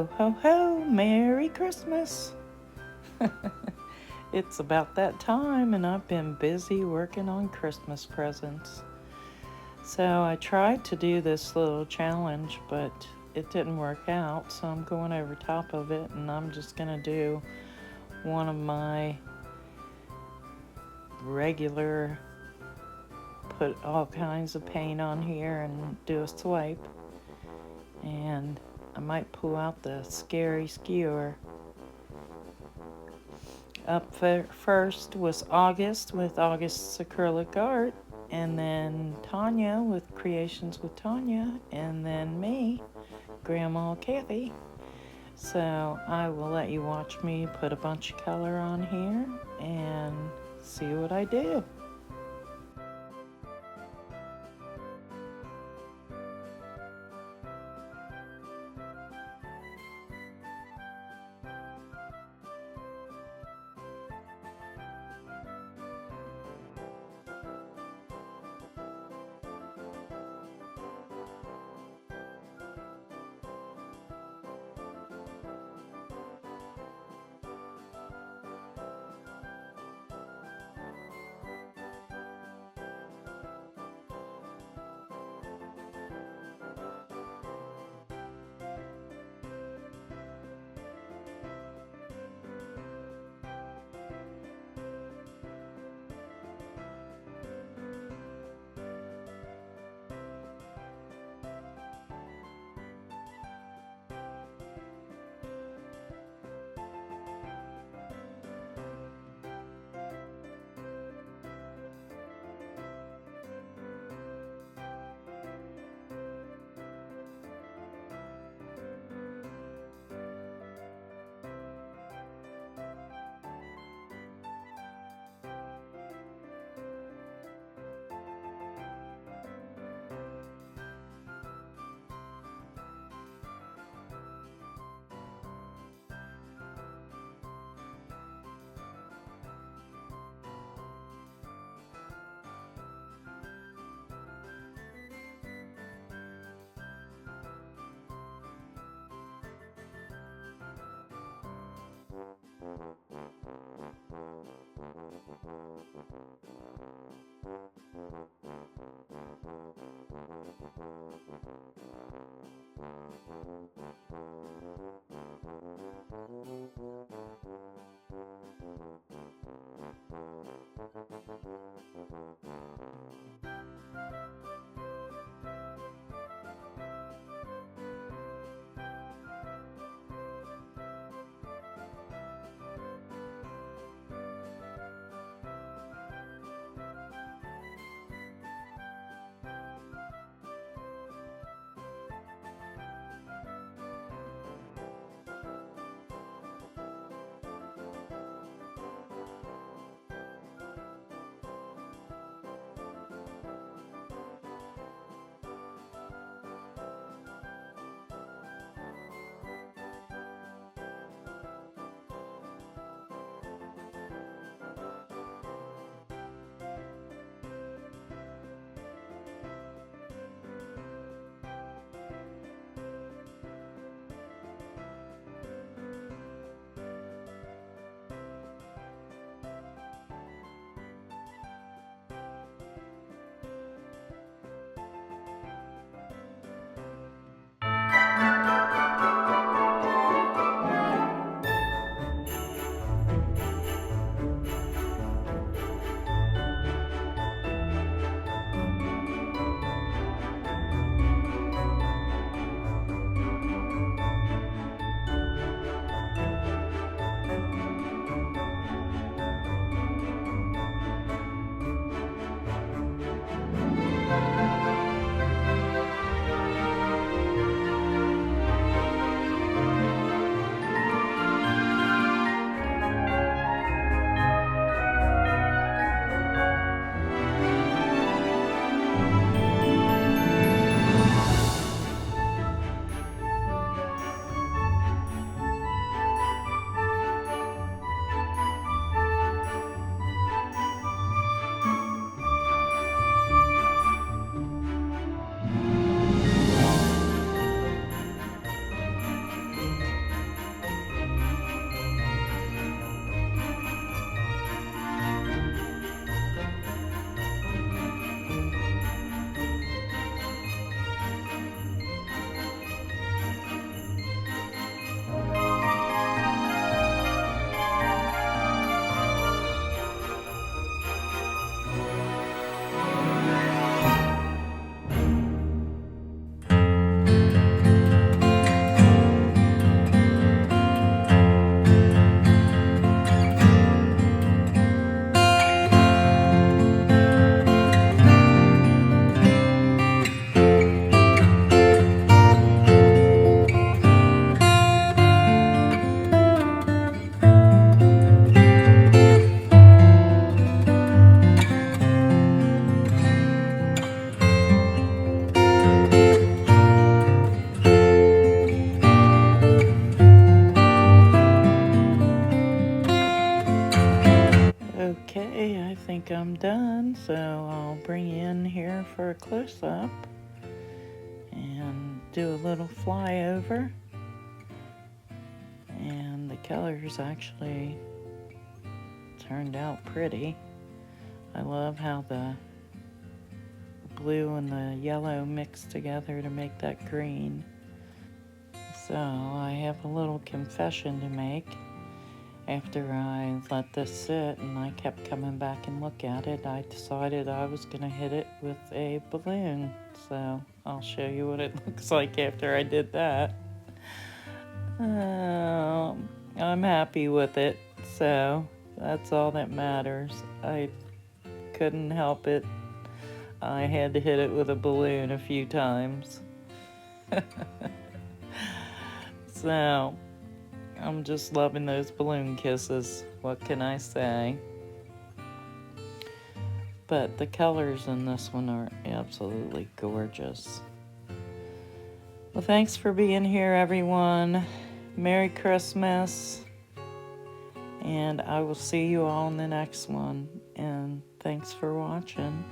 Ho, ho, ho, Merry Christmas! It's about that time, and I've been busy working on Christmas presents. So I tried to do this little challenge, but it didn't work out, so I'm going over top of it, and I'm just going to do one of my regular, put all kinds of paint on here and do a swipe. And I might pull out the scary skewer. Up first was August with August's acrylic art, and then Tanya with Creations with Tanya, and then me, Grandma Kathy. So I will let you watch me put a bunch of color on here and see what I do. bring you in here for a close-up and do a little flyover. And the colors actually turned out pretty. I love how the blue and the yellow mixed together to make that green. So I have a little confession to make. After I let this sit and I kept coming back and look at it, I decided I was going to hit it with a balloon. So I'll show you what it looks like after I did that. I'm happy with it, so that's all that matters. I couldn't help it. I had to hit it with a balloon a few times. So I'm just loving those balloon kisses. What can I say? But the colors in this one are absolutely gorgeous. Well, thanks for being here, everyone. Merry Christmas. And I will see you all in the next one. And thanks for watching.